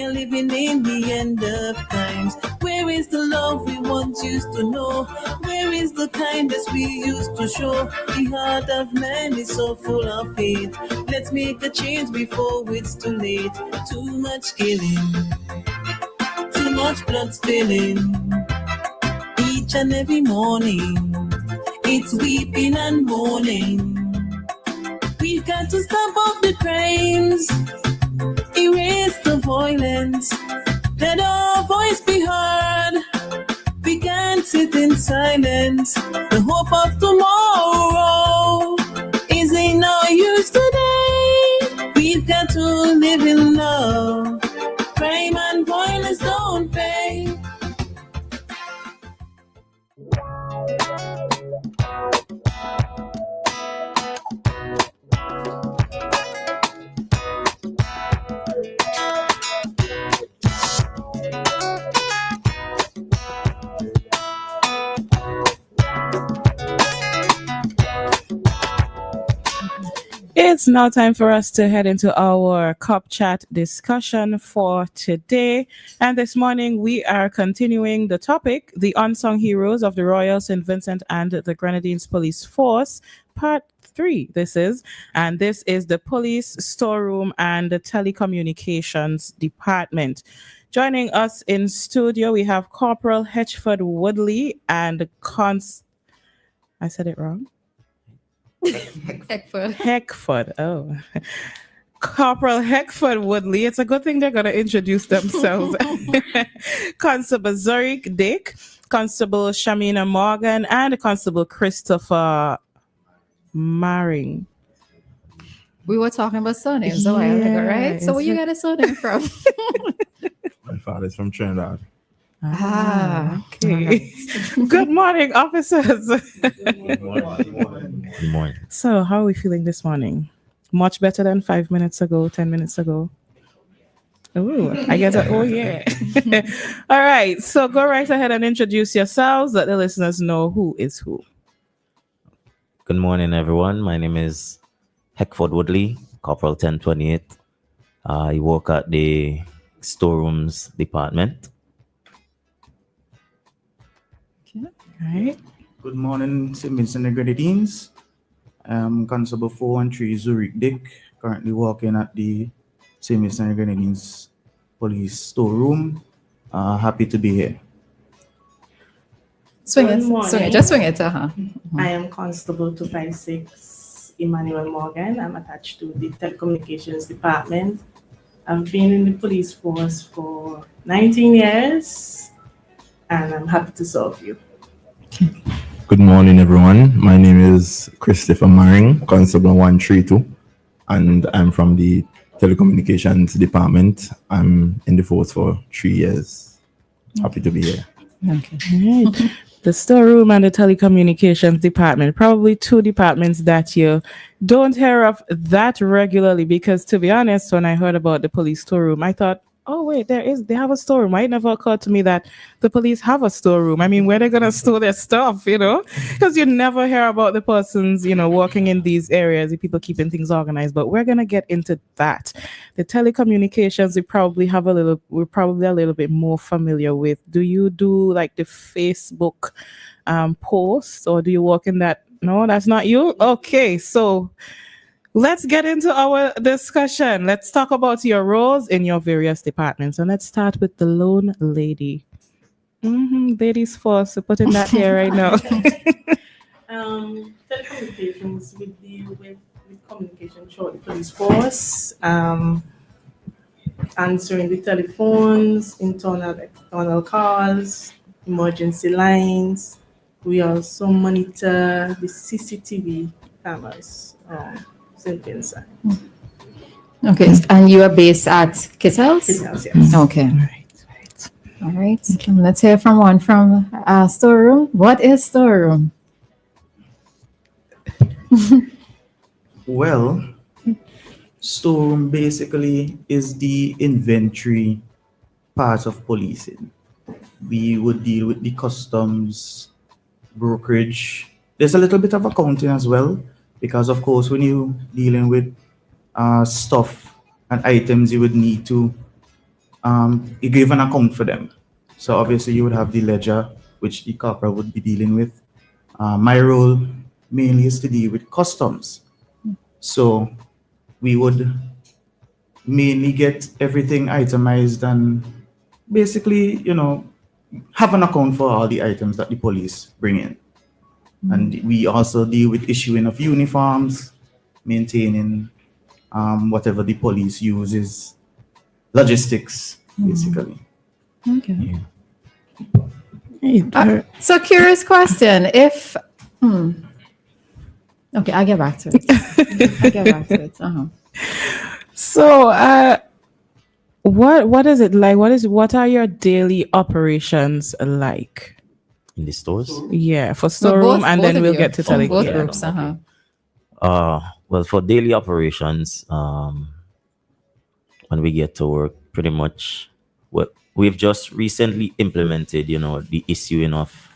are living in the end of times. Where is the love we once used to know? Where is the kindness we used to show? The heart of man is so full of hate. Let's make a change before it's too late. Too much killing, too much blood spilling. Each and every morning, it's weeping and mourning. We've got to stop all the crimes, erase the violence, let our voice be heard. We can't sit in silence. The hope of tomorrow is in our use today. We've got to live in love. Crime and violence don't pay. It's now time for us to head into our cup chat discussion for today. And this morning we are continuing the topic, the unsung heroes of the Royal St. Vincent and the Grenadines Police Force, part 3. This is the police storeroom and the telecommunications department. Joining us in studio, we have Corporal Hedgeford Woodley and I said it wrong? Heckford. Oh. Corporal Heckford Woodley. It's a good thing they're going to introduce themselves. Constable Zurich Dick, Constable Shamina Morgan, and Constable Christopher Maring. We were talking about surnames a while ago, right? So where you got a surname from? My father's from Trinidad. Okay. Good morning, officers. Good morning. So, how are we feeling this morning? Much better than 5 minutes ago, 10 minutes ago? Oh, I get it. Oh, yeah. All right. So, go right ahead and introduce yourselves. Let the listeners know who is who. Good morning, everyone. My name is Heckford Woodley, Corporal 1028. I work at the storerooms department. All right. Good morning, St. Vincent and Grenadines. I'm Constable 413 Zurich Dick, currently working at the St. Vincent and Grenadines Police Storeroom. Happy to be here. Swing it. Just swing it. I am Constable 256 Emmanuel Morgan. I'm attached to the Telecommunications Department. I've been in the police force for 19 years, and I'm happy to serve you. Good morning, everyone. My name is Christopher Maring, Constable 132, and I'm from the Telecommunications Department. I'm in the force for 3 years. Happy to be here. Okay. All right. The storeroom and the telecommunications department, probably two departments that you don't hear of that regularly, because to be honest, when I heard about the police storeroom, I thought, oh wait, they have a storeroom. It never occurred to me that the police have a storeroom. I mean, where they're gonna store their stuff, because you never hear about the persons, working in these areas, the people keeping things organized. But we're gonna get into that. The telecommunications, we're probably a little bit more familiar with. Do you do like the Facebook posts, or do you work in that? No, that's not you. Okay, so let's get into our discussion. Let's talk about your roles in your various departments. And let's start with the lone lady. Ladies first. So put in that here right now. Telecommunications, we deal with communication throughout the police force, answering the telephones, internal, external calls, emergency lines. We also monitor the CCTV cameras. St. Vincent. Okay, and you are based at Kittels? Kittels, yes. Okay. All right. Let's hear from one from storeroom. What is storeroom? Well, storeroom basically is the inventory part of policing. We would deal with the customs, brokerage. There's a little bit of accounting as well, because of course when you're dealing with stuff and items, you would need to you give an account for them. So obviously you would have the ledger, which the corporal would be dealing with. My role mainly is to deal with customs. So we would mainly get everything itemized and basically, have an account for all the items that the police bring in. And we also deal with issuing of uniforms, maintaining whatever the police uses, logistics, basically. Okay. Hey, So curious question. If okay, I'll get back to it. So, what is it like? What are your daily operations like? In the stores? Yeah, for storeroom, and then we'll get to both telecom. groups. Well, for daily operations, when we get to work, pretty much we've just recently implemented, the issuing of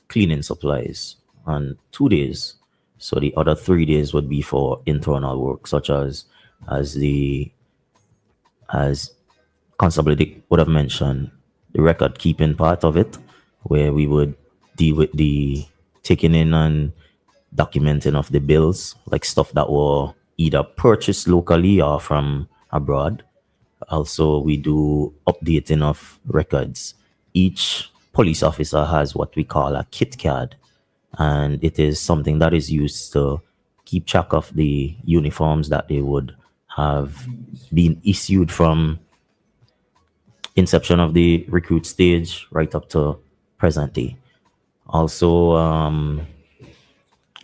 cleaning supplies on 2 days. So the other 3 days would be for internal work, such as Constable Dick would have mentioned, the record keeping part of it, where we would deal with the taking in and documenting of the bills, like stuff that were either purchased locally or from abroad. Also, we do updating of records. Each police officer has what we call a kit card, and it is something that is used to keep track of the uniforms that they would have been issued from inception of the recruit stage right up to present day. Also,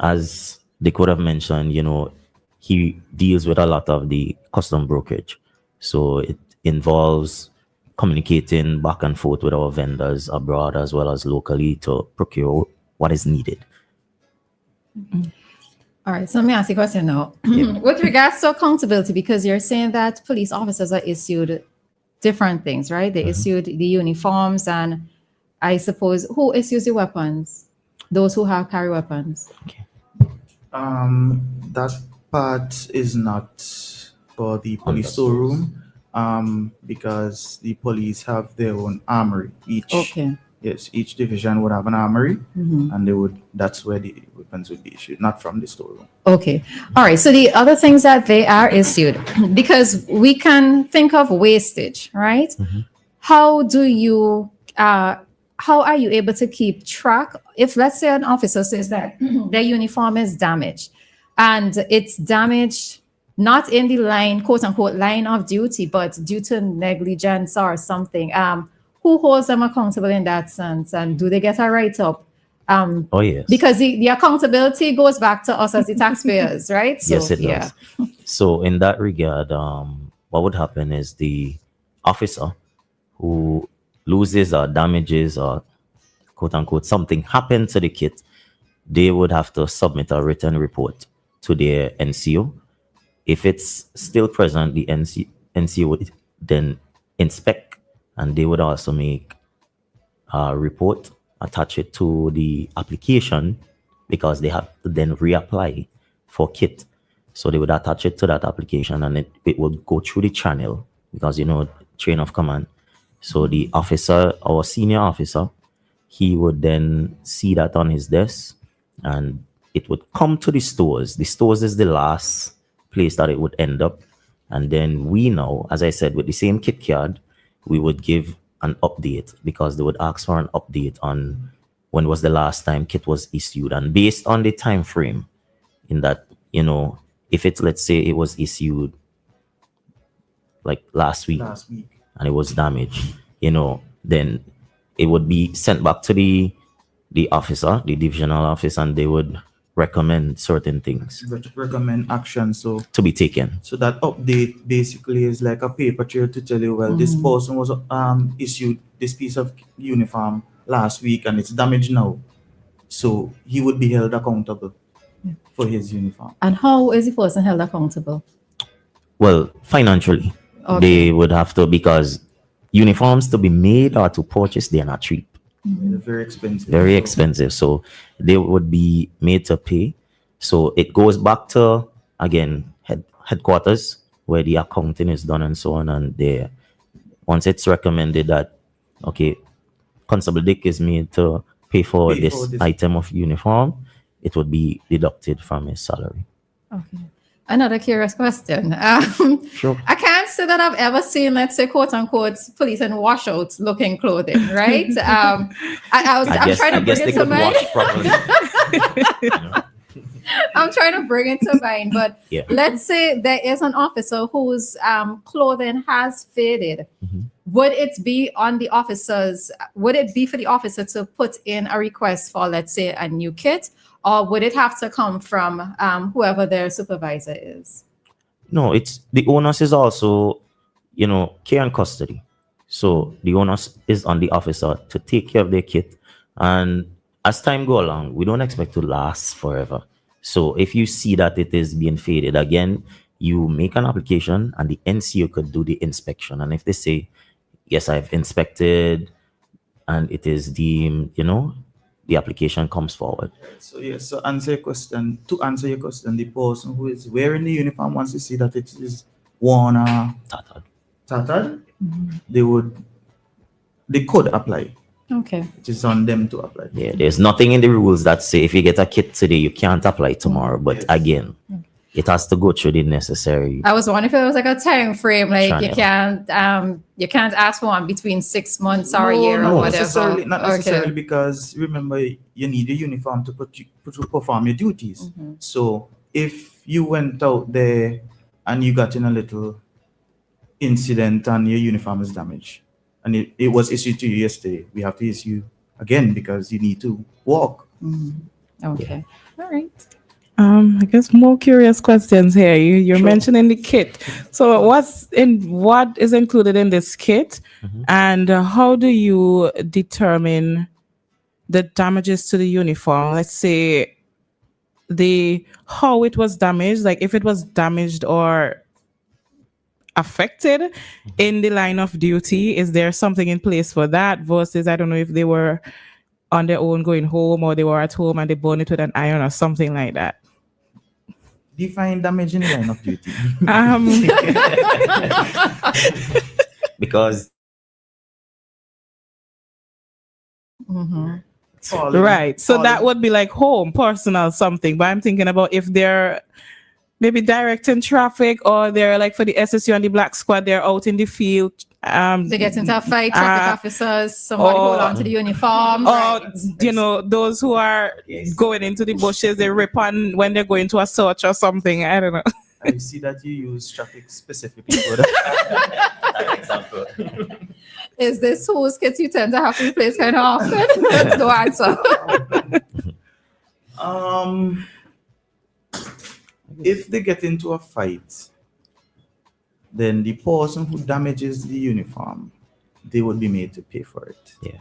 as they could have mentioned, he deals with a lot of the custom brokerage. So it involves communicating back and forth with our vendors abroad as well as locally to procure what is needed. All right, so let me ask you a question now. With regards to accountability, because you're saying that police officers are issued different things, right? They issued the uniforms, and I suppose who issues the weapons? Those who have carry weapons. That part is not for the police storeroom, because the police have their own armory. Each division would have an armory, and that's where the weapons would be issued, not from the storeroom. Okay. All right. So the other things that they are issued, because we can think of wastage, right? How are you able to keep track? If, let's say, an officer says that their uniform is damaged, and it's damaged not in the line, quote unquote, line of duty, but due to negligence or something, who holds them accountable in that sense? And do they get a write-up? Oh, yes. Because the accountability goes back to us as the taxpayers, right? So, yes, it does. So in that regard, what would happen is the officer who loses or damages or quote unquote something happened to the kit, they would have to submit a written report to their NCO. If it's still present, the NCO would then inspect, and they would also make a report, attach it to the application, because they have to then reapply for kit. So they would attach it to that application, and it would go through the channel, because chain of command. So the officer, our senior officer, he would then see that on his desk, and it would come to the stores. The stores is the last place that it would end up. And then we know, as I said, with the same kit card, we would give an update, because they would ask for an update on when was the last time kit was issued. And based on the time frame in that, if it's, let's say it was issued like last week and it was damaged, then it would be sent back to the officer, the divisional office, and they would recommend certain things. Recommend action to be taken. So that update basically is like a paper trail to tell you, well, this person was issued this piece of uniform last week and it's damaged now. So he would be held accountable for his uniform. And how is the person held accountable? Well, financially, they would have to, because uniforms to be made or to purchase, they are not cheap. They're very expensive. Very expensive. So they would be made to pay. So it goes back to, again, headquarters, where the accounting is done and so on, and they Once it's recommended that, okay, Constable Dick is made to pay for this item of uniform, it would be deducted from his salary. Okay. Another curious question. Sure. I can't say that I've ever seen, let's say, quote unquote, police in washouts looking clothing, right? I'm trying to bring it to mind. I'm trying to bring it to mind, but Yeah. let's say there is an officer whose clothing has faded. Would it be for the officer to put in a request for, let's say, a new kit, or would it have to come from whoever their supervisor is? No, it's the onus is also, care and custody. So the onus is on the officer to take care of their kit. And as time go along, we don't expect to last forever. So if you see that it is being faded, again, you make an application and the NCO could do the inspection. And if they say, yes, I've inspected and it is deemed, the application comes forward. So yes, to answer your question, the person who is wearing the uniform, once they see that it is worn or tattered, they could apply. Okay. It is on them to apply. Yeah, there's nothing in the rules that say if you get a kit today, you can't apply tomorrow. But again, it has to go through the necessary. I was wondering if it was like a time frame, like you can't ask for one between 6 months or a year or whatever. Not necessarily, because remember, you need a uniform to perform your duties. So if you went out there and you got in a little incident and your uniform is damaged, and it was issued to you yesterday, we have to issue again because you need to walk. Okay. All right. I guess more curious questions here. You're mentioning the kit. So what is included in this kit, and how do you determine the damages to the uniform? Let's say how it was damaged, like if it was damaged or affected in the line of duty. Is there something in place for that versus, I don't know, if they were on their own going home or they were at home and they burned it with an iron or something like that? Define damage in the line of duty. Because right. So that would be like home, personal something. But I'm thinking about if they're maybe directing traffic, or they're like for the SSU and the Black Squad, they're out in the field. They get into a fight, traffic officers, somebody hold on to the uniform. Or, those who are going into the bushes, they rip on when they're going to a search or something. I don't know. I see that you use traffic specifically for that example. Is this whose kids you tend to have to replace kind of often? That's no answer. If they get into a fight, then the person who damages the uniform, they would be made to pay for it. Yeah.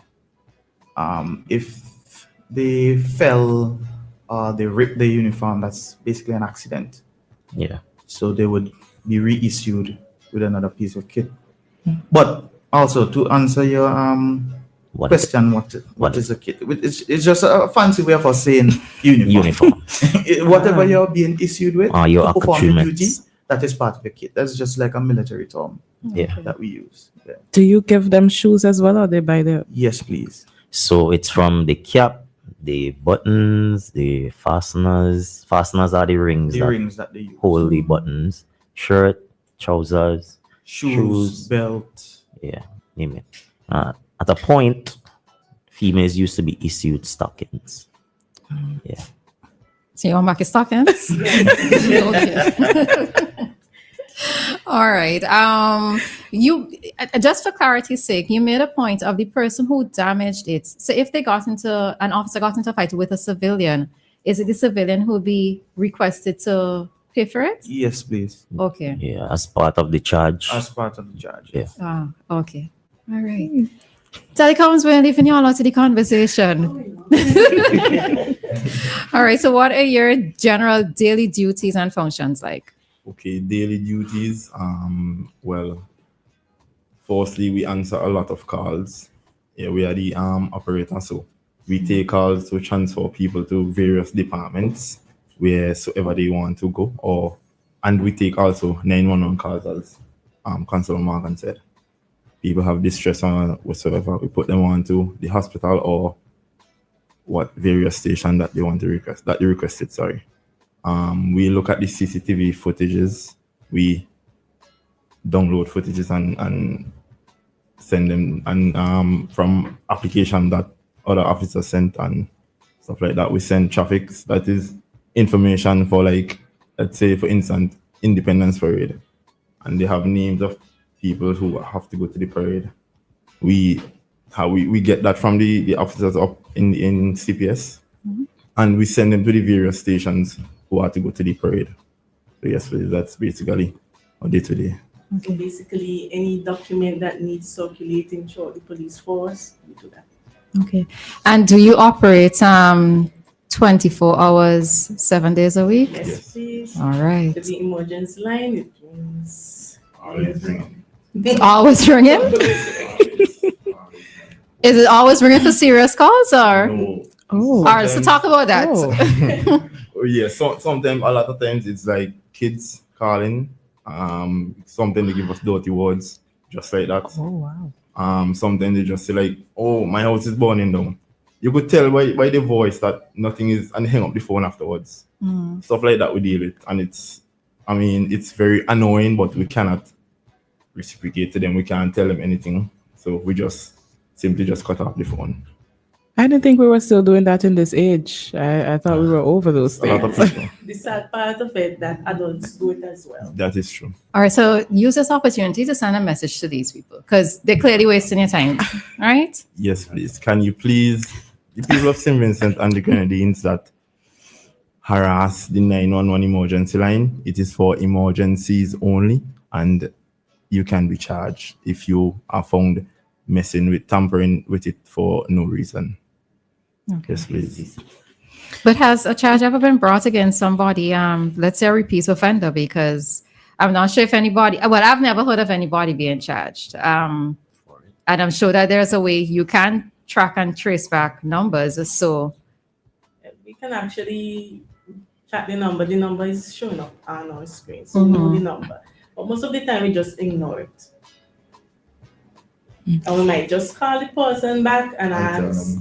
If they fell or they ripped the uniform, that's basically an accident. Yeah. So they would be reissued with another piece of kit. But also to answer your question, what is a kit? It's just a fancy way of us saying uniform. Whatever you're being issued with to perform your duty, that is part of the kit. That's just like a military term that we use. Yeah. Do you give them shoes as well, or they buy their? Yes, please. So it's from the cap, the buttons, the fasteners. Fasteners are the rings that they use. Hold the buttons. Shirt, trousers, shoes, belt. Yeah, name it. At a point, females used to be issued stockings. Yeah. So you want back your stockings? Okay. All right. You just for clarity's sake, you made a point of the person who damaged it. So if an officer got into a fight with a civilian, is it the civilian who would be requested to pay for it? Yes, please. Okay. Yeah, as part of the charge. Yeah. Okay. All right. Telecoms, we're leaving you all out of the conversation. All right. So what are your general daily duties and functions like? Okay, daily duties. Well, firstly, we answer a lot of calls. Yeah, we are the operator, so we take calls to transfer people to various departments wheresoever they want to go, and we take also 911 calls, as Constable Morgan said. people have distress or whatsoever, we put them on to the hospital or what various station that they want to request, that they requested, sorry. We look at the CCTV footages, we download footages and send them, and from application that other officers sent and stuff like that, we send traffics, that is information for, like, let's say for instance, Independence Parade, and they have names of people who have to go to the parade. We get that from the officers up in CPS, and we send them to the various stations who are to go to the parade. So yes, please, that's basically our day-to-day. So basically, any document that needs circulating throughout the police force, we do that. Okay. And do you operate 24 hours, 7 days a week? Yes, please. All right. To the emergency line, it means Always ringing. Always ringing? Is it always ringing for serious calls or? No. All right, so talk about that. Oh yeah, so sometimes, a lot of times it's like kids calling, sometimes they give us dirty words, just like that. Oh, wow. Sometimes they just say like, oh, my house is burning down. You could tell by the voice that nothing is, and they hang up the phone afterwards. Stuff like that we deal with, and it's very annoying, but we cannot reciprocate to them. We can't tell them anything, so we just simply just cut off the phone. I didn't think we were still doing that in this age. I thought we were over those A lot of things. people. the sad part of it that adults do it as well. That is true. All right, so use this opportunity to send a message to these people because they're clearly wasting your time. All right? Yes, please. Can you please, the people of St. Vincent and the Grenadines that harass the 911 emergency line, it is for emergencies only, and you can be charged if you are found tampering with it for no reason. Okay. Yes, please. But has a charge ever been brought against somebody, let's say a repeat offender? Because I'm not sure if anybody, well, I've never heard of anybody being charged. And I'm sure that there's a way you can track and trace back numbers. So We can actually track the number. The number is showing up on our screen, so we know the number. But most of the time, we just ignore it. And we might just call the person back and ask,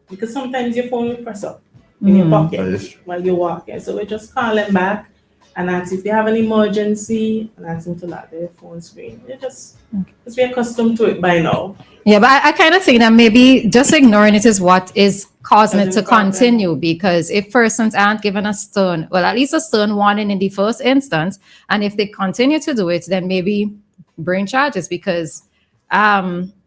because sometimes your phone will press up in your That pocket is true. while you're walking. So we just call them back and ask if they have an emergency and ask them to lock their phone screen. They just, because we're accustomed to it by now. yeah, but I kind of think that maybe just ignoring it is what is causing it to Causing the problem. continue, because if persons aren't given a stern, well, at least a stern warning in the first instance, and if they continue to do it, then maybe bring charges because,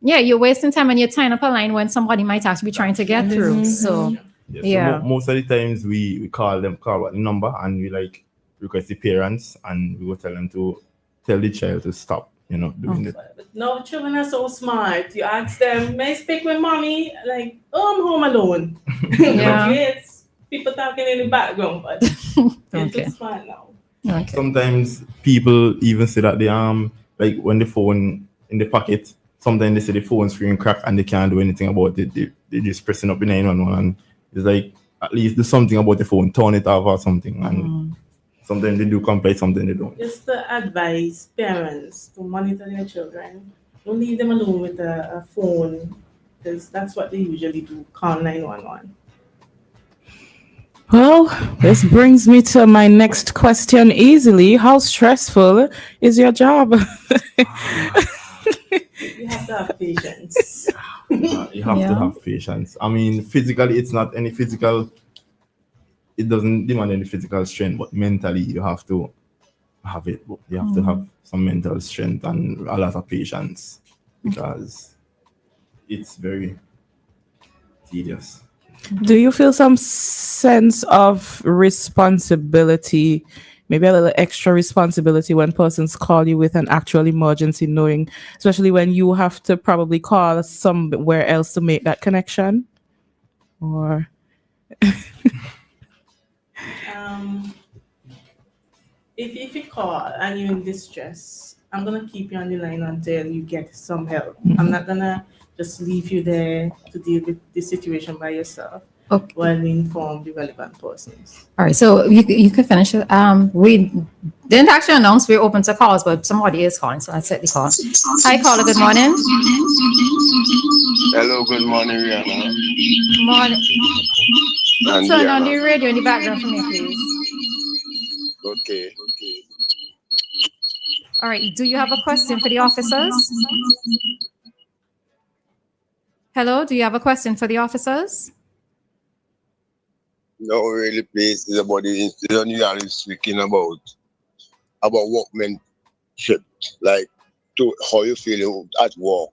you're wasting time and you're tying up a line when somebody might actually be trying to get through. So, Yes, Yeah. So most of the times we call what the number, and we like request the parents, and we will tell them to tell the child to stop, doing it. But now children are so smart. You ask them, may I speak with mommy? Like, oh, I'm home alone. Yeah. It's people talking in the background, but they're Okay. too smart now. okay. Sometimes people even say that they like when the phone in the pocket, sometimes they say the phone screen crack and they can't do anything about it. They just pressing up the 911, and it's like, at least do something about the phone, turn it off or something. And sometimes they do comply, sometimes they don't. Just to advise parents to monitor their children. Don't leave them alone with a phone, because that's what they usually do, call 911. Well, this brings me to my next question easily. How stressful is your job? You have to have patience. You have to have patience. I mean, physically, it's not any physical, it doesn't demand any physical strength, but mentally, you have to have it. You have to have some mental strength and a lot of patience, because it's very tedious. Do you feel some sense of responsibility, maybe a little extra responsibility when persons call you with an actual emergency, knowing, especially when you have to probably call somewhere else to make that connection? Or If you call and you're in distress, I'm gonna keep you on the line until you get some help. I'm not gonna just leave you there to deal with the situation by yourself. Okay. While we inform the relevant persons. All right, so you can finish it. Didn't actually announce we're open to calls, but somebody is calling, so let's take the call. Hi, caller. Good morning. Hello, good morning, Rihanna. Morning. And Turn on the Dianna. radio in the background for me, please. Okay. All right. Do you have a question for the officers? Hello. Do you have a question for the officers? No, really, please. It's about the incident you are speaking about workmanship, like to how you feel at work.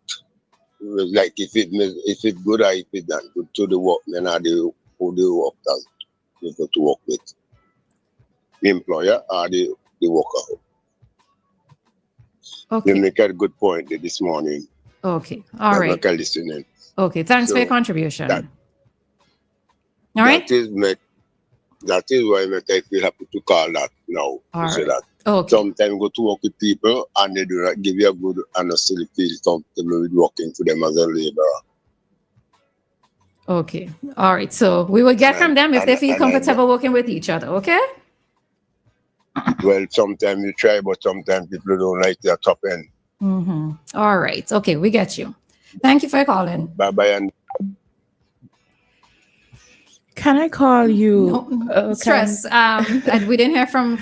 Like if it's good or if it's not good to the workmen or the who the workers you got to work with, the employer or the worker. You Okay. make a good point this morning. Okay. All right. Like listening. Okay. Thanks for your So contribution. that- All right. That is why I feel happy to call that now. All to say right. that. Okay. Sometimes go to work with people and they do not give you a good and a still feel comfortable with working for them as a laborer. Okay. All right. So we will get from them if they feel comfortable working with each other. Okay. Well, sometimes you try, but sometimes people don't like their top end. Mm-hmm. All right. Okay. We get you. Thank you for calling. Bye bye and Can I call you? Stress. And we didn't hear from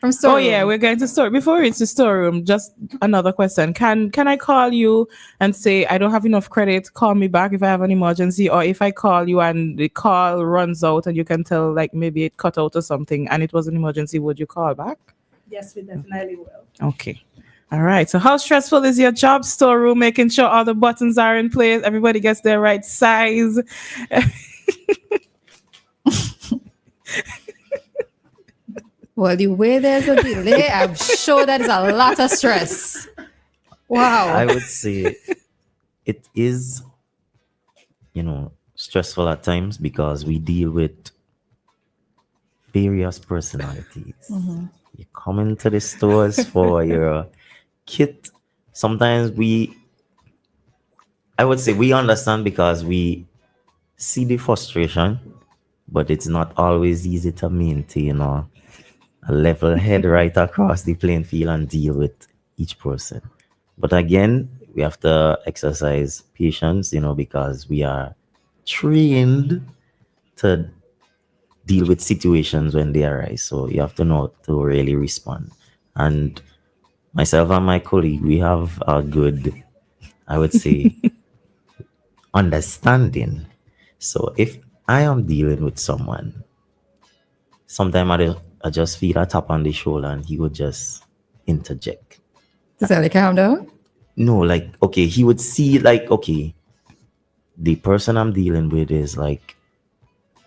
Oh storeroom. yeah, we're going to store. Before we reach the storeroom, just another question. Can I call you and say I don't have enough credit? Call me back if I have an emergency, or if I call you and the call runs out and you can tell like maybe it cut out or something and it was an emergency, would you call back? Yes, we definitely will. Okay. All right. So how stressful is your job, storeroom? Making sure all the buttons are in place, everybody gets their right size. Well, the way there's a delay, I'm sure that is a lot of stress. Wow. I would say it is, stressful at times because we deal with various personalities. Mm-hmm. You come into the stores for your kit. Sometimes I would say we understand because we see the frustration, but it's not always easy to maintain a level head right across the playing field and deal with each person. But again, we have to exercise patience, because we are trained to deal with situations when they arise. So you have to know to really respond. And myself and my colleague, we have a good, I would say, understanding. So if I am dealing with someone, sometimes I just feel a tap on the shoulder and he would just interject. Does that calm down? No, like, okay, he would see like, okay, the person I'm dealing with is like,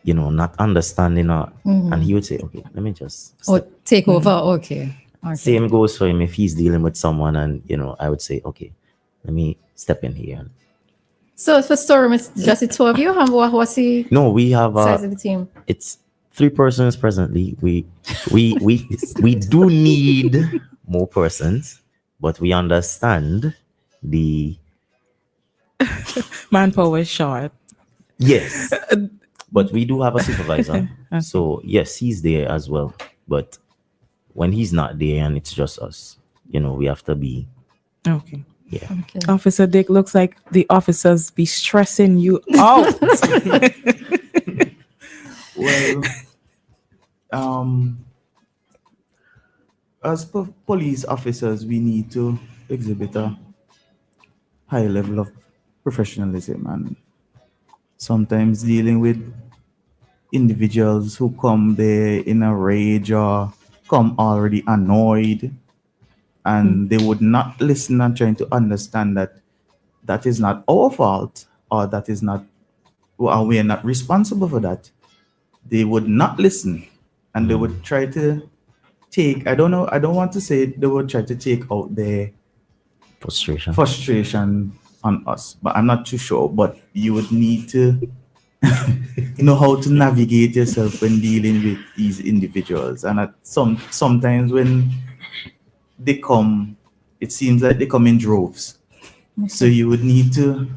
not understanding her. And he would say, okay, let me just Take over. Okay. Same goes for him if he's dealing with someone and, I would say, okay, let me step in here. So for storeroom, it's just the two of you? What's the No, we have size of the team? It's 3 persons presently. We do need more persons, but we understand the Manpower is short. yes. But we do have a supervisor. Okay. So yes, he's there as well. But when he's not there and it's just us, we have to be Okay. yeah. Okay. Officer Dick, looks like the officers be stressing you out. Well, as police officers, we need to exhibit a high level of professionalism, and sometimes dealing with individuals who come there in a rage or come already annoyed, and they would not listen and trying to understand that is not our fault, or that is not, well, we are not responsible for that. They would not listen, and they would try to take, I don't want to say they would try to take out their frustration on us, but I'm not too sure. But you would need to know how to navigate yourself when dealing with these individuals. And sometimes when they come, it seems like they come in droves. So you would need to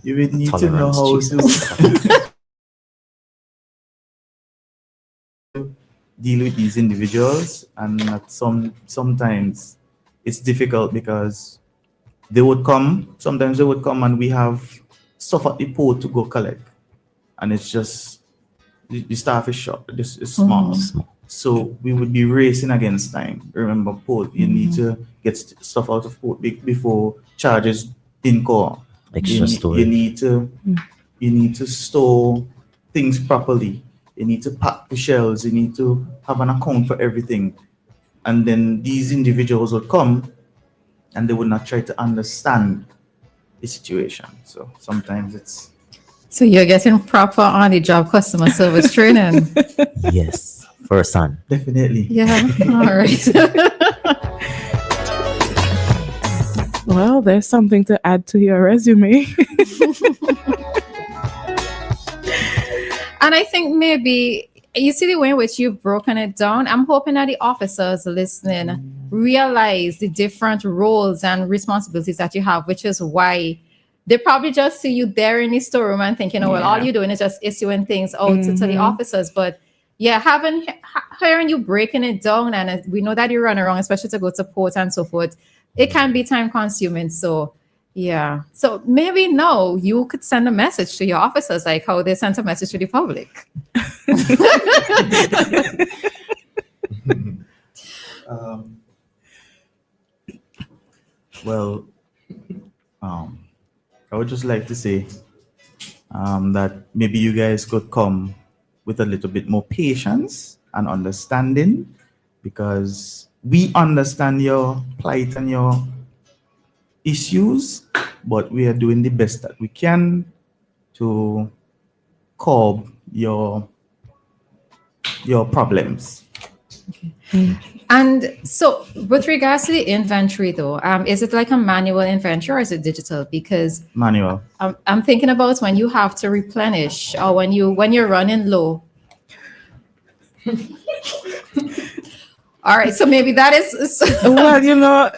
know how to deal with these individuals, and at sometimes it's difficult because sometimes they would come and we have stuff at the port to go collect, and it's just the staff is short, this is small. So we would be racing against time. Remember, port, you need to get stuff out of port before charges in court. Extra storage. You need to store things properly. You need to pack the shelves. You need to have an account for everything. And then these individuals would come and they would not try to understand the situation. So sometimes it's... So you're getting proper on-the-job customer service training. Yes, firsthand. Definitely. Yeah, all right. Well, there's something to add to your resume. And I think maybe you see the way in which you've broken it down. I'm hoping that the officers listening realize the different roles and responsibilities that you have, which is why they probably just see you there in the storeroom and thinking, oh, well, all you're doing is just issuing things out to the officers. But yeah, hearing you breaking it down, and we know that you run around, especially to go to port and so forth, it can be time consuming. So yeah. So maybe no, you could send a message to your officers like how they sent a message to the public. Well, I would just like to say that maybe you guys could come with a little bit more patience and understanding, because we understand your plight and your issues, but we are doing the best that we can to curb your problems. And so with regards to the inventory though, is it like a manual inventory or is it digital? Because Manual. I'm thinking about when you have to replenish or when you're running low. All right, so maybe that is Well, you know,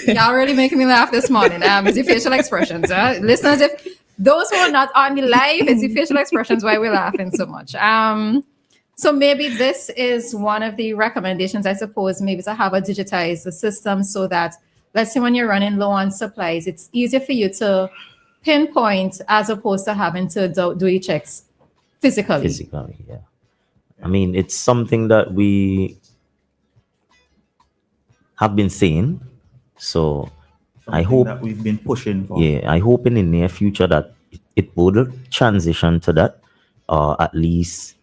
y'all really making me laugh this morning. It's the facial expressions. Listeners, if those who are not on the live, it's the facial expressions why we're laughing so much. So maybe this is one of the recommendations, I suppose, maybe to have a digitized system so that, let's say when you're running low on supplies, it's easier for you to pinpoint as opposed to having to do your checks physically. Physically, yeah. I mean, it's something that we have been saying. So I hope that we've been pushing for. Yeah, I hope in the near future that it would transition to that, or at least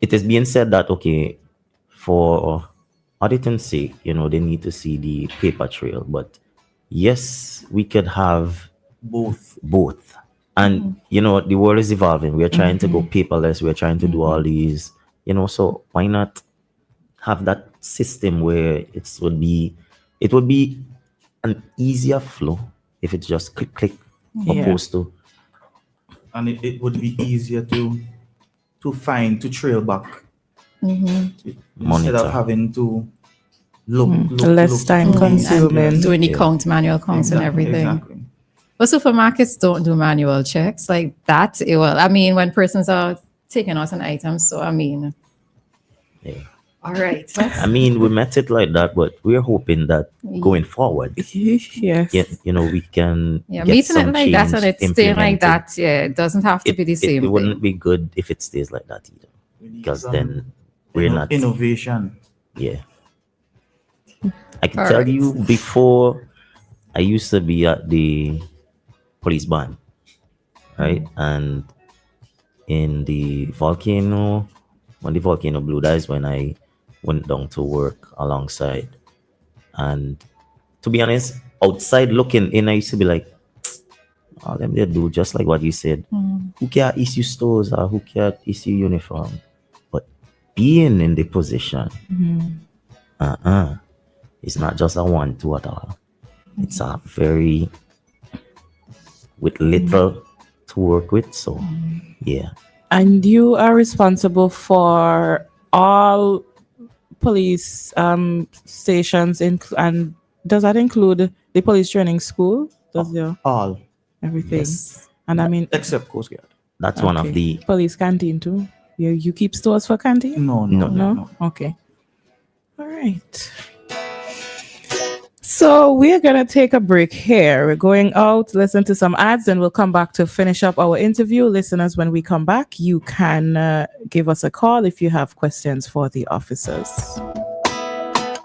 it is being said that, okay, for auditing's sake, they need to see the paper trail. But yes, we could have both. And, the world is evolving. We are trying to go paperless. We are trying to do all these, so why not have that system where it would be an easier flow if it's just click, opposed to. And it would be easier to find, to trail back. Instead Monitor. of having to look. Less time consuming. Doing the manual counts and everything. Exactly. But supermarkets don't do manual checks like that. Well, I mean, when persons are taking out an item. So, I mean, Yeah. all right. I mean, we met it like that, but we're hoping that going forward, Yes. we can Yeah, get meeting some it like that change and it's staying like implemented. that. Yeah, it doesn't have to be the same It wouldn't thing. be good if it stays like that either, We need because some then we're not. innovation. Yeah. I can All tell right. you, before I used to be at the police band, right? And in the volcano, when the volcano blew, that is when I went down to work alongside. And to be honest, outside looking in, I used to be like, all them they do, just like what you said. Who can issue stores or who can issue uniform? But being in the position, it's not just a 1-2 at all. It's a very with little to work with. So yeah. And you are responsible for all police stations, and does that include the police training school? Does your All. everything? Yes. And I mean, Except Coast Guard. That's one of okay. the police canteen too. You keep stores for canteen? No. Okay. All right. So we're going to take a break here. We're going out, listen to some ads, and we'll come back to finish up our interview. Listeners, when we come back, you can give us a call if you have questions for the officers.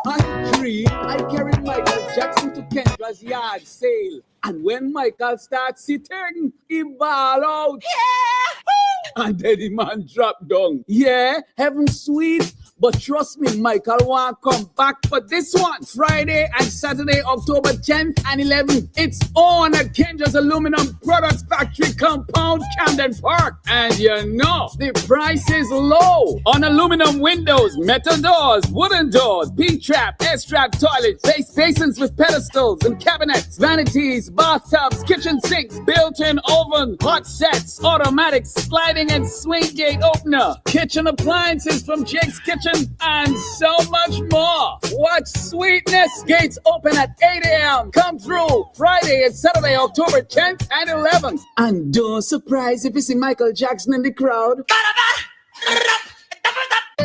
I dream I carried Michael Jackson to Kendra's yard sale. And when Michael starts sitting, he ball out. Yeah! And then the man drop down. Yeah, heaven sweet. But trust me, Michael won't come back for this one. Friday and Saturday, October 10th and 11th. It's on at Kendra's Aluminum Products Factory Compound, Camden Park. And you know, the price is low. On aluminum windows, metal doors, wooden doors, P-trap, S-trap toilets, base basins with pedestals and cabinets, vanities, bathtubs, kitchen sinks, built-in oven, hot sets, automatic sliding and swing gate opener, kitchen appliances from Jake's Kitchen, and so much more. Watch sweetness. Gates open at 8 a.m. Come through Friday and Saturday, October 10th and 11th. And don't surprise if you see Michael Jackson in the crowd.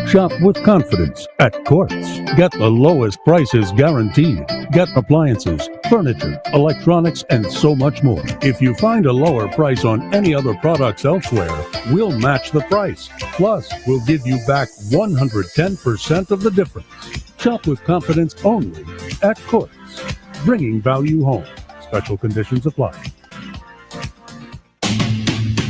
Shop with confidence at Courts. Get the lowest prices guaranteed. Get appliances, furniture, electronics, and so much more. If you find a lower price on any other products elsewhere, we'll match the price. Plus, we'll give you back 110% of the difference. Shop with confidence only at Courts. Bringing value home. Special conditions apply.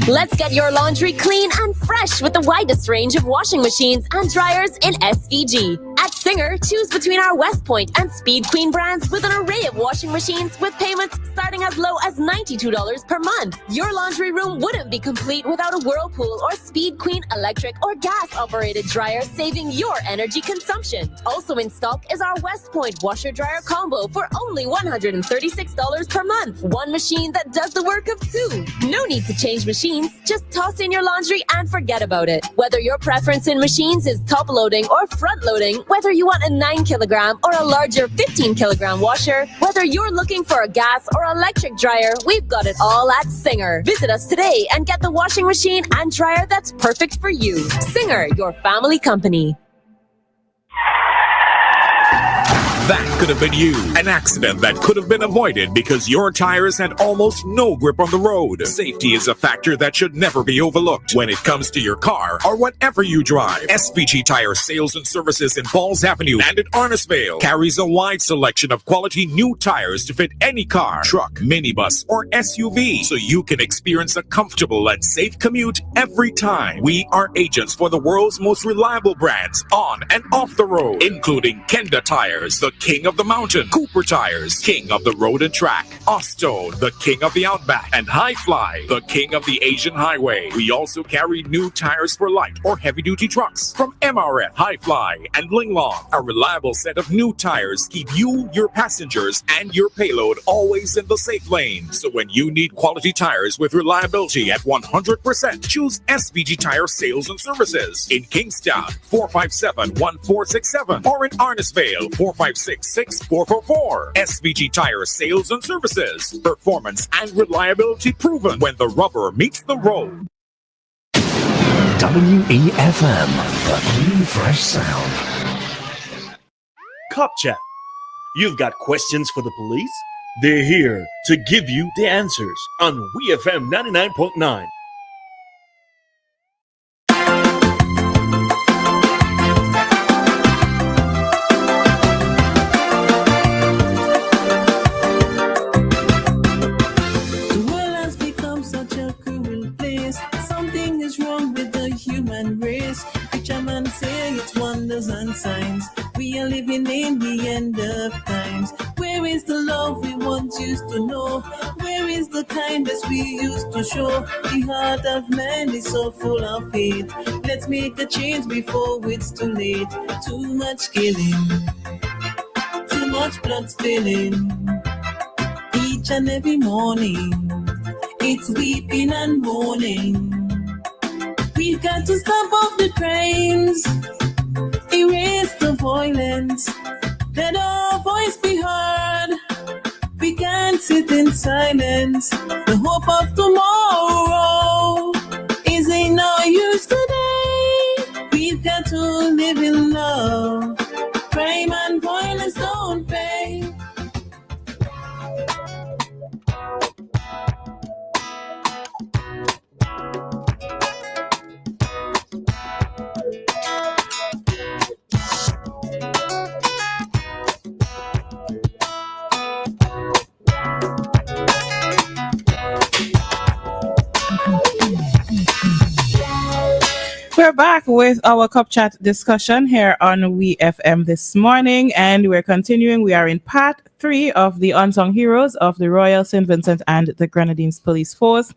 Let's get your laundry clean and fresh with the widest range of washing machines and dryers in SVG. At Singer, choose between our West Point and Speed Queen brands with an array of washing machines with payments starting as low as $92 per month. Your laundry room wouldn't be complete without a Whirlpool or Speed Queen electric or gas-operated dryer, saving your energy consumption. Also in stock is our West Point washer-dryer combo for only $136 per month. One machine that does the work of two. No need to change machines. Just toss in your laundry and forget about it. Whether your preference in machines is top loading or front loading, whether you want a 9 kilogram or a larger 15 kilogram washer, whether you're looking for a gas or electric dryer, we've got it all at Singer. Visit us today and get the washing machine and dryer that's perfect for you. Singer, your family company. That could have been you. An accident that could have been avoided because your tires had almost no grip on the road. Safety is a factor that should never be overlooked when it comes to your car or whatever you drive. SVG Tire Sales and Services in Balls Avenue and in Arnisvale carries a wide selection of quality new tires to fit any car, truck, minibus, or SUV, so you can experience a comfortable and safe commute every time. We are agents for the world's most reliable brands on and off the road, including Kenda Tires, the king of the mountain, Cooper Tires, king of the road and track, Ostone, the king of the outback, and High Fly, the king of the Asian highway. We also carry new tires for light or heavy-duty trucks from MRF, High Fly, and Linglong. A reliable set of new tires keep you, your passengers, and your payload always in the safe lane. So when you need quality tires with reliability at 100%, choose SVG Tire Sales and Services in Kingstown, 457-1467, or in Arnisvale, 456-6444. SVG Tire Sales and Services. Performance and reliability proven when the rubber meets the road. WEFM, the new fresh sound. Cop Chat. You've got questions for the police? They're here to give you the answers on WEFM 99.9. And signs. We are living in the end of times. Where is the love we once used to know? Where is the kindness we used to show? The heart of man is so full of hate. Let's make a change before it's too late. Too much killing, too much blood spilling. Each and every morning, it's weeping and mourning. We've got to stop all the crimes, erase the violence, let our voice be heard. We can't sit in silence. The hope of tomorrow is in no use today. live in love. Crime and violence don't pay. We're back with our Cup Chat discussion here on WEFM this morning, and we're continuing. We are in part 3 of the Unsung Heroes of the Royal St. Vincent and the Grenadines Police Force.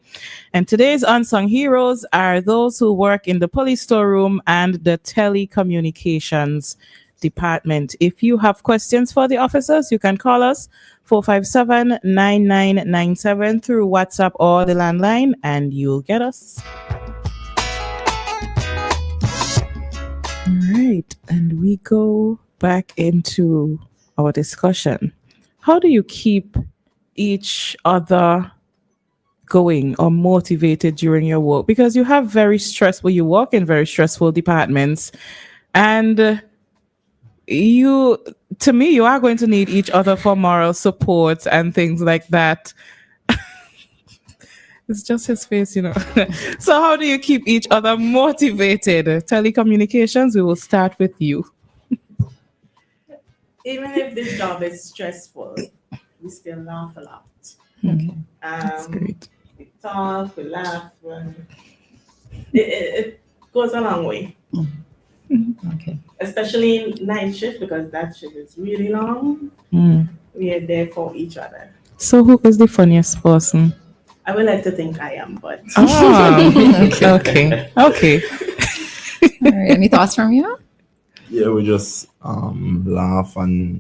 And today's Unsung Heroes are those who work in the police storeroom and the Telecommunications Department. If you have questions for the officers, you can call us 457-9997 through WhatsApp or the landline, and you'll get us. All right, and we go back into our discussion. How do you keep each other going or motivated during your work? Because you have very stressful, you work in very stressful departments, and you are going to need each other for moral support and things like that. It's just his face, you know. So how do you keep each other motivated? Telecommunications, we will start with you. Even if this job is stressful, we still laugh a lot. Okay. That's great. We talk, we laugh, and it goes a long way. Okay. Especially in night shift, because that shift is really long. We are there for each other. So who is the funniest person? I would like to think I am, but okay. All right. Any thoughts from you? Yeah, we just laugh and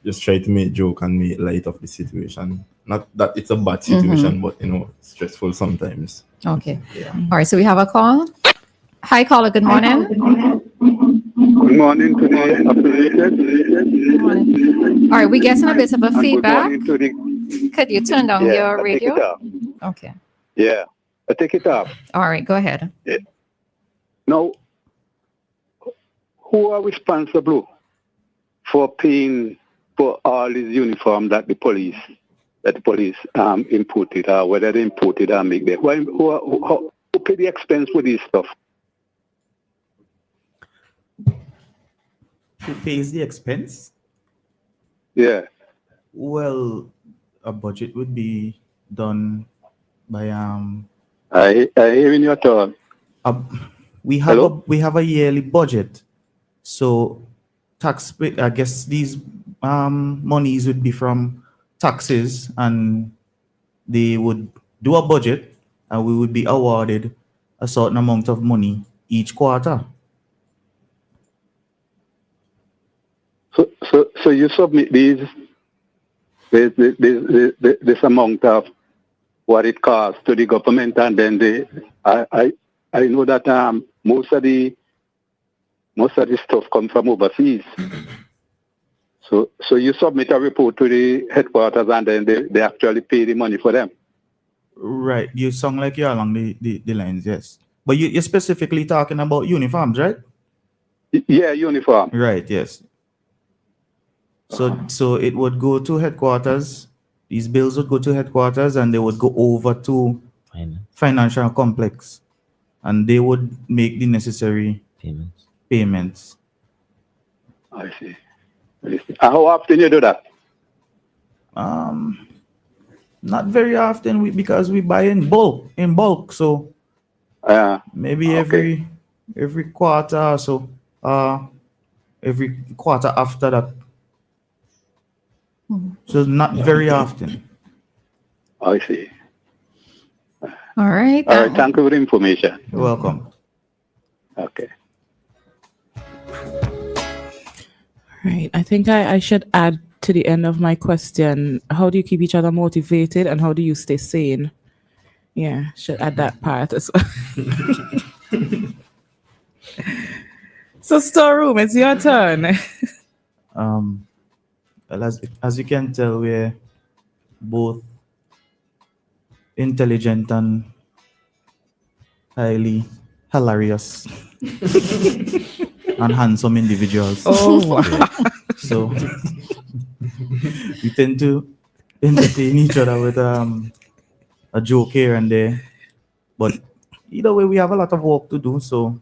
just try to make joke and make light of the situation. Not that it's a bad situation, but stressful sometimes. Okay. Yeah. All right. So we have a call. Hi, caller. Good morning. Good morning to the opposition. Good morning. All right. We're getting a bit of a feedback. Good morning to the. Could you turn down your radio? Take it off. Okay. Yeah, I take it off. All right. Go ahead. Yeah. Now, who are responsible for paying for all these uniforms that the police imported, or whether they imported or make them? Who pay the expense for this stuff? Who pays the expense? Yeah. Well, a budget would be done by I hear in your thought. We have a yearly budget, so I guess these monies would be from taxes, and they would do a budget, and we would be awarded a certain amount of money each quarter. So you submit this amount of what it costs to the government, and then I know that most of the stuff comes from overseas. So you submit a report to the headquarters, and then they actually pay the money for them. Right. You sound like you're along the lines, yes. But you're specifically talking about uniforms, right? Yeah, uniform. Right, yes. So it would go to headquarters. These bills would go to headquarters, and they would go over to financial complex, and they would make the necessary payments. I see. How often you do that? Not very often, because we buy in bulk. So maybe every quarter or so. Every quarter after that. So not very often. I see. All right. All right. Thank you for the information. You're welcome. Okay. Right. I think I should add to the end of my question, how do you keep each other motivated and how do you stay sane? Yeah, should add that part as well. So storeroom, it's your turn. Well, as you can tell, we're both intelligent and highly hilarious. and handsome individuals. Oh, wow. So we tend to entertain each other with a joke here and there. But either way, we have a lot of work to do, so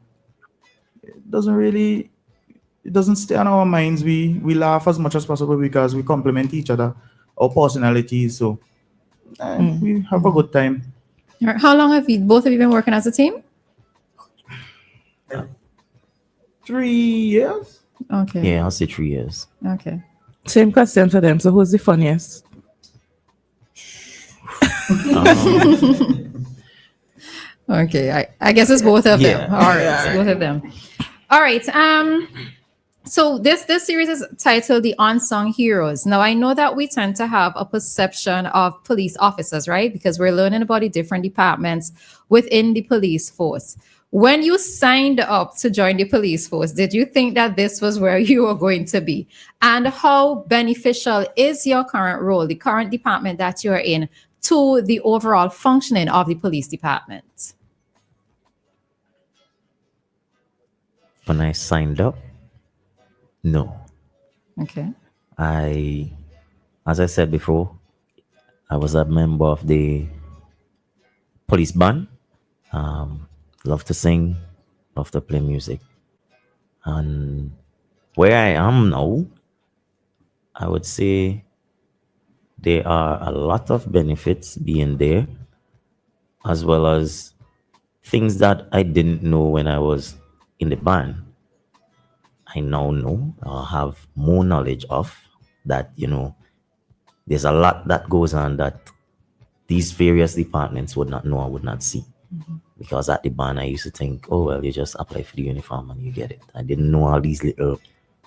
it doesn't stay on our minds. We laugh as much as possible because we complement each other, our personalities. So we have a good time. All right. How long have you both of you been working as a team? 3 years. Okay. Yeah, I'll say 3 years. Okay. Same question for them. So who's the funniest? Okay. I guess it's both of them. Yeah. All right. It's both of them. All right. So this series is titled The Unsung Heroes. Now, I know that we tend to have a perception of police officers, right? Because we're learning about the different departments within the police force. When you signed up to join the police force, did you think that this was where you were going to be? And how beneficial is your current role, the current department that you're in, to the overall functioning of the police department? When I signed up, no. Okay. As I said before, I was a member of the police band. Love to sing, love to play music. And where I am now, I would say there are a lot of benefits being there, as well as things that I didn't know when I was in the band. I now know, have more knowledge of that, there's a lot that goes on that these various departments would not know or would not see. Mm-hmm. Because at the band, I used to think, oh, well, you just apply for the uniform and you get it. I didn't know all these little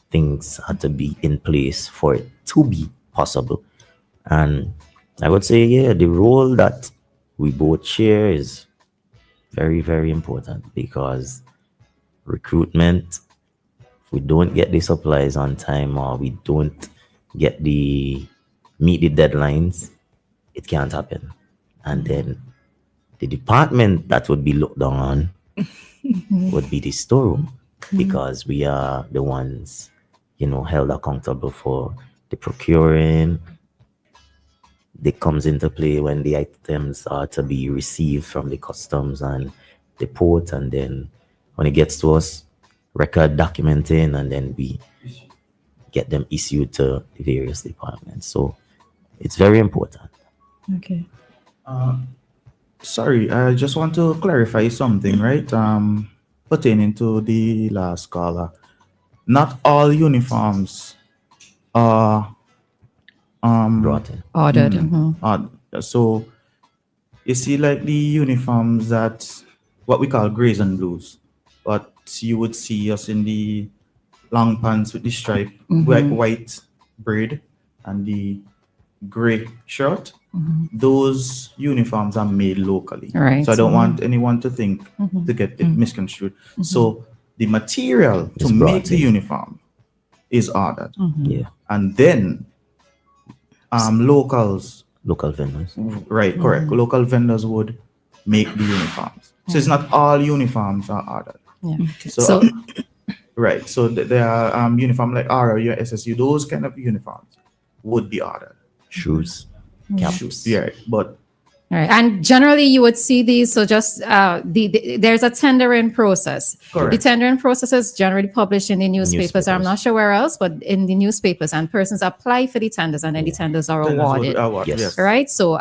things had to be in place for it to be possible. And I would say, yeah, the role that we both share is very, very important, because recruitment, if we don't get the supplies on time or we don't get meet the deadlines, it can't happen. And then the department that would be looked down on would be the storeroom, because we are the ones, held accountable for the procuring. That comes into play when the items are to be received from the customs and the port, and then when it gets to us, record documenting, and then we get them issued to the various departments. So it's very important. Okay. Sorry, I just want to clarify something, right? Pertaining to the last caller. Not all uniforms are brought in. Ordered. So you see, like the uniforms that what we call grays and blues, but you would see us in the long pants with the stripe, white braid, and the gray shirt. Those uniforms are made locally. Right. So I don't want anyone to think to get it misconstrued. So the material to make the uniform is ordered. Yeah. And then local vendors. Right, correct. Local vendors would make the uniforms. So it's not all uniforms are ordered. Yeah. So right. So there are uniform like RRU, SSU, those kind of uniforms would be ordered. Shoes, caps. Yeah, but All right. And generally you would see these. So just there's a tendering process. Correct. The tendering process is generally published in the newspapers. I'm not sure where else, but in the newspapers, and persons apply for the tenders, and then the tenders are awarded. Yes. Right. So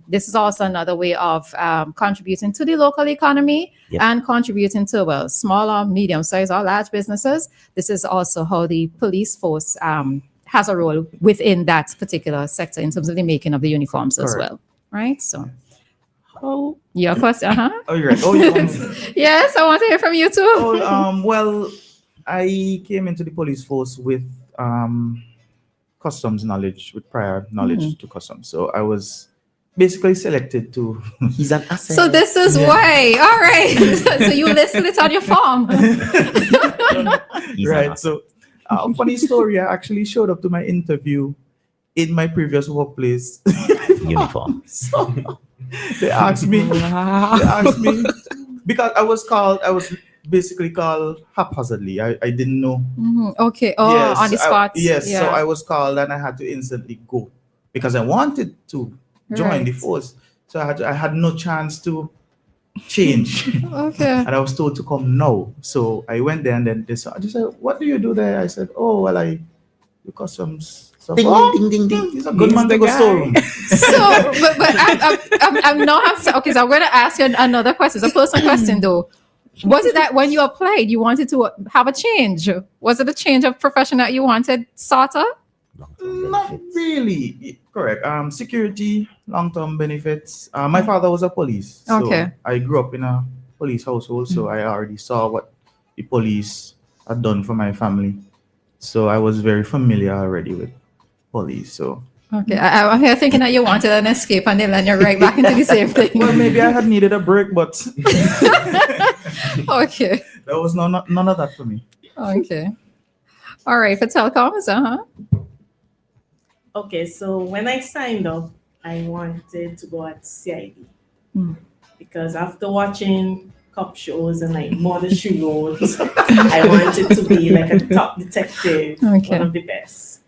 this is also another way of contributing to the local economy and contributing to smaller, medium-sized or large businesses. This is also how the police force has a role within that particular sector in terms of the making of the uniforms as well. Right. So, your question, Oh, you're right. Oh, you want yes, I want to hear from you too. Well, I came into the police force with customs knowledge, with prior knowledge to customs. So I was basically selected to. He's an asset. So this is why. All right. So you listed it on your form. Right. So, funny story. I actually showed up to my interview in my previous workplace uniform. So they asked me because I was basically called haphazardly. I didn't know. Okay. Oh, on the spot. Yes. Yeah. So I was called and I had to instantly go because I wanted to join the Right. force. So I had no chance to change. Okay. And I was told to come now. So I went there and then they said, "What do you do there?" I said, "Oh, well, I do customs stuff." Ding, ding, ding. He's a good man to go storeroom. So, but I'm not okay. So I'm going to ask you another question. It's a personal question, though. Was it that when you applied, you wanted to have a change? Was it a change of profession that you wanted, sort of? Not really. Correct. Security, long-term benefits. My father was a police. So Okay. I grew up in a police household, so I already saw what the police had done for my family. So I was very familiar already with police. So Okay. I'm here thinking that you wanted an escape and then land you right back into the same thing. well, maybe I had needed a break, but Okay. there was none of that for me. Okay. All right. For telecoms, Okay, so when I signed up, I wanted to go at CID because after watching cop shows and like Murder She Wrote, I wanted to be like a top detective, one of the best.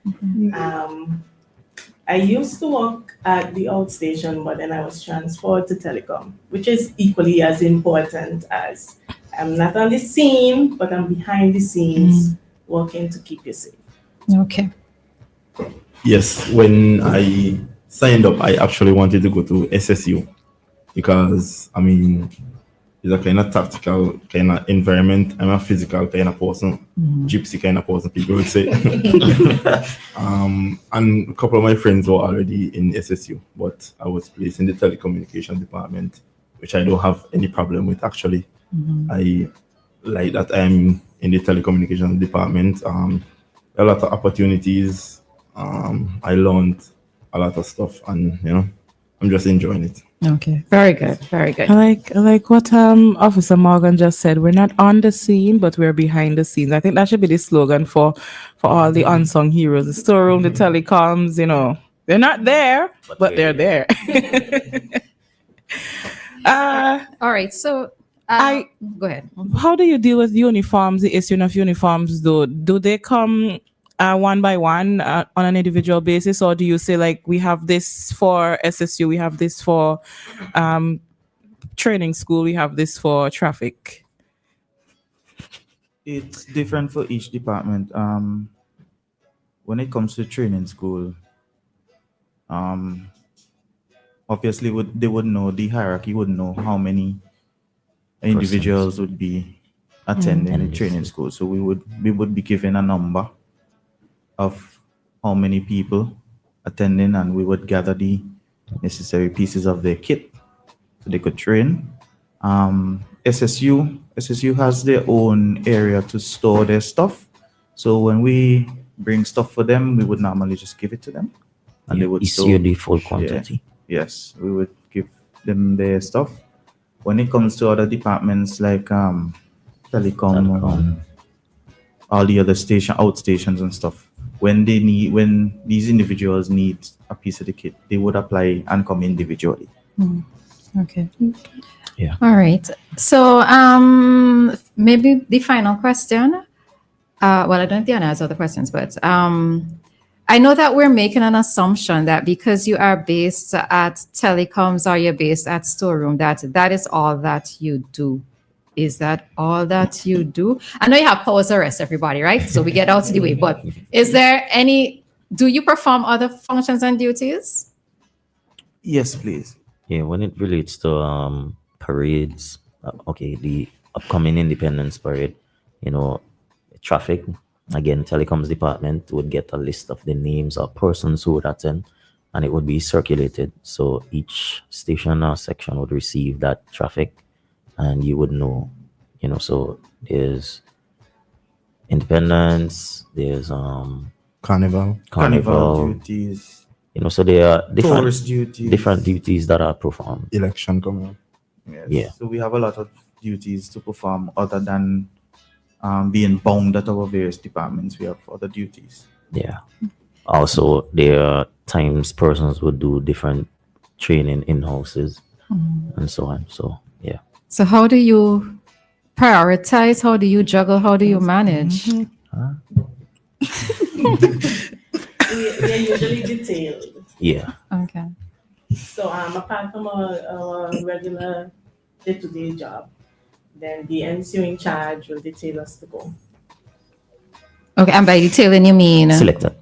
I used to work at the outstation, but then I was transferred to telecom, which is equally as important as I'm not on the scene, but I'm behind the scenes working to keep you safe. Okay. Yes, when I signed up, I actually wanted to go to SSU because, I mean, it's a kind of tactical kind of environment. I'm a physical kind of person, gypsy kind of person, people would say. And a couple of my friends were already in SSU, but I was placed in the telecommunications department, which I don't have any problem with, actually. I like that I'm in the telecommunications department. A lot of opportunities. I learned a lot of stuff, and I'm just enjoying it. Okay, very good, very good. I like what Officer Morgan just said. We're not on the scene, but we're behind the scenes. I think that should be the slogan for all the unsung heroes. The storeroom, the telecoms. They're not there, but they're there. All right, so go ahead. How do you deal with uniforms? The issue of uniforms, though, do they come one by one on an individual basis, or do you say like we have this for SSU, we have this for training school, we have this for traffic? It's different for each department. When it comes to training school, obviously they would know, the hierarchy would know how many individuals would be attending the training school. So we would be given a number of how many people attending, and we would gather the necessary pieces of their kit so they could train. SSU has their own area to store their stuff. So when we bring stuff for them, we would normally just give it to them, and they would issue the full quantity. Yes, we would give them their stuff. When it comes to other departments like telecom, all the other outstations and stuff, when these individuals need a piece of the kit, they would apply and come individually. Okay. Yeah. All right. So maybe the final question. Well, I don't think Dianna has other questions, but I know that we're making an assumption that because you are based at telecoms or you're based at storeroom, that is all that you do. Is that all that you do? I know you have powers arrest everybody, right? So we get out of the way. But is there do you perform other functions and duties? Yes, please. Yeah, when it relates to parades, the upcoming Independence Parade, traffic, again, telecoms department would get a list of the names of persons who would attend, and it would be circulated. So each station or section would receive that traffic, and you would know, so there's Independence, there's Carnival duties. So there are Tourist duties. different duties that are performed. Election coming up. Yes. Yeah. So we have a lot of duties to perform other than being bound at our various departments. We have other duties. Yeah. Also, there are times persons would do different training in houses and so on. So, yeah. So how do you prioritize? How do you juggle? How do you manage? They're usually detailed. Yeah. Okay. So apart from our regular day-to-day job, then the NCO in charge will detail us to go. Okay, and by detailing you mean? Selected.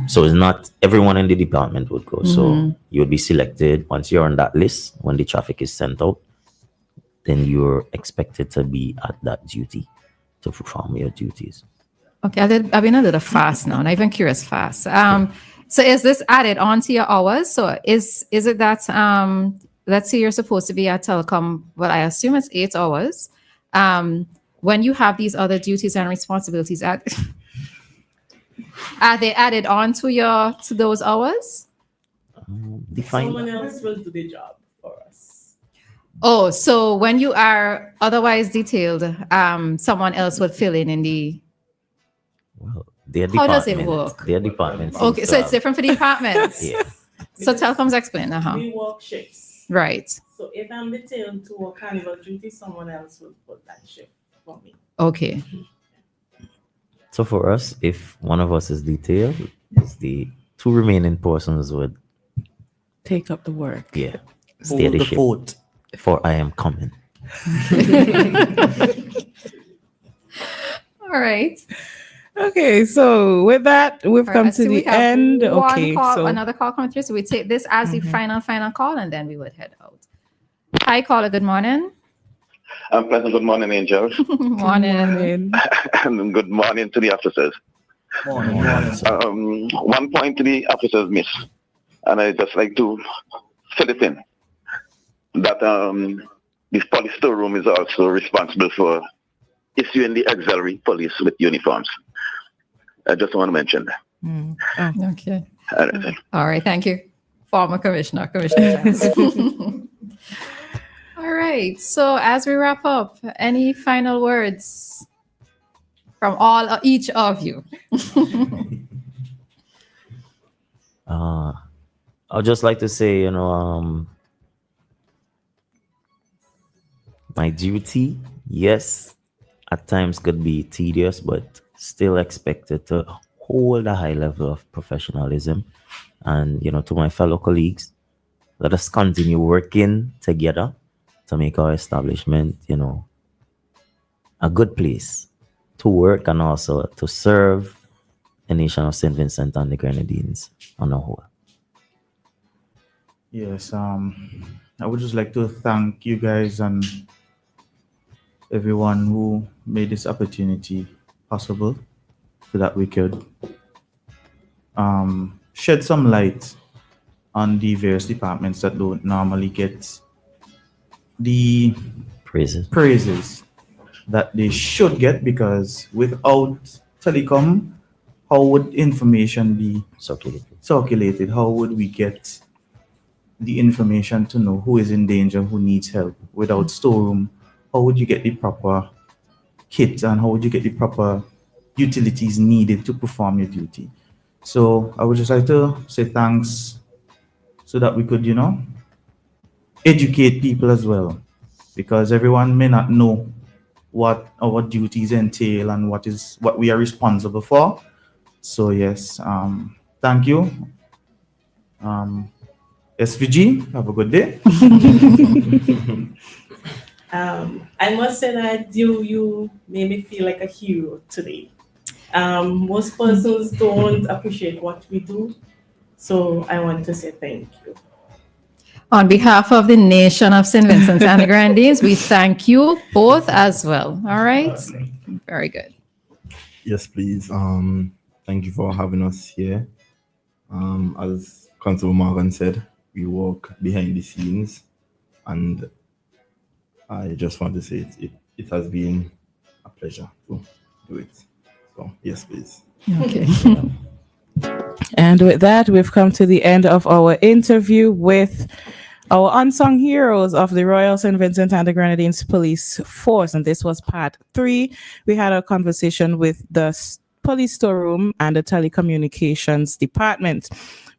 So it's not everyone in the department would go. So Mhm. you would be selected. Once you're on that list, when the traffic is sent out, then you're expected to be at that duty to perform your duties. Okay, I've been a little fast now, not even curious fast. So is this added on to your hours? So is it that let's say you're supposed to be at telecom, well, I assume it's 8 hours. When you have these other duties and responsibilities, are they added on to those hours? Someone else will do the job for us. Oh, so when you are otherwise detailed, someone else would fill in the. Their How does it department- work? Their department. Okay, so it's different for the departments. Yeah. So telecoms explain. We work shifts. Right. So if I'm detailed to work carnival duty, someone else will put that shift for me. Okay. So for us, if one of us is detailed, the 2 remaining persons would take up the work. Yeah. Hold Stay the the ship. fort. For I am coming. All right. Okay, so with that, we've All come right, to so we the have end. one Okay, call, so another call coming through. So we take this as the Mhm. final call, and then we would head out. Hi, caller. Good morning. Pleasant good morning, Angel. Morning. And good morning to the officers. One point to the officers miss, and I just like to fill it in that this police storeroom is also responsible for issuing the auxiliary police with uniforms. I just want to mention that. Okay. All right. All right. Thank you, former Commissioner Johnson. All right. So as we wrap up, any final words from each of you? I'd just like to say, my duty, yes, at times could be tedious, but still expected to hold a high level of professionalism. And, to my fellow colleagues, let us continue working together to make our establishment, a good place to work and also to serve the nation of St. Vincent and the Grenadines on a whole. Yes, I would just like to thank you guys and everyone who made this opportunity possible so that we could shed some light on the various departments that don't normally get the praises that they should get, because without telecom, how would information be circulated? How would we get the information to know who is in danger, who needs help? Without storeroom, how would you get the proper kit and how would you get the proper utilities needed to perform your duty? So I would just like to say thanks so that we could, educate people as well, because everyone may not know what our duties entail and what we are responsible for. So yes, thank you. SVG, have a good day. I must say that you made me feel like a hero today. Most persons don't appreciate what we do, so I want to say thank you. On behalf of the nation of St. Vincent and the Grenadines, we thank you both as well. All right. Very good. Yes, please. Thank you for having us here. As Constable Morgan said, we work behind the scenes, and I just want to say it has been a pleasure to do it. So yes, please. Okay. And with that, we've come to the end of our interview with our unsung heroes of the Royal St. Vincent and the Grenadines Police Force. And this was part 3. We had a conversation with the police storeroom and the telecommunications department.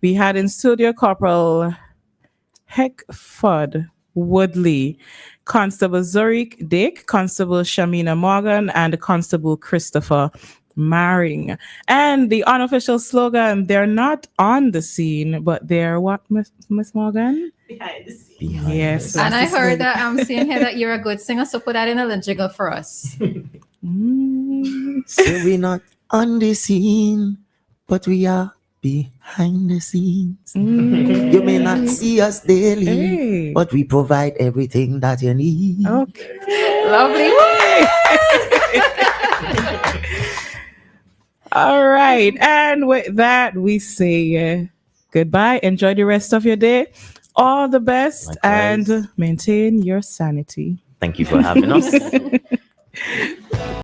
We had in studio Corporal Heckford Woodley, Constable Zurich Dick, Constable Shamina Morgan, and Constable Christopher Maring. And the unofficial slogan, they're not on the scene, but they're what, Miss Morgan? Behind the scenes. Yes. And I heard that I'm seeing here that you're a good singer, so put that in a jingle for us. So we're not on the scene, but we are behind the scenes. You may not see us daily, but we provide everything that you need. Okay. Lovely. All right. And with that, we say goodbye. Enjoy the rest of your day. All the best. Likewise. And maintain your sanity. Thank you for having us.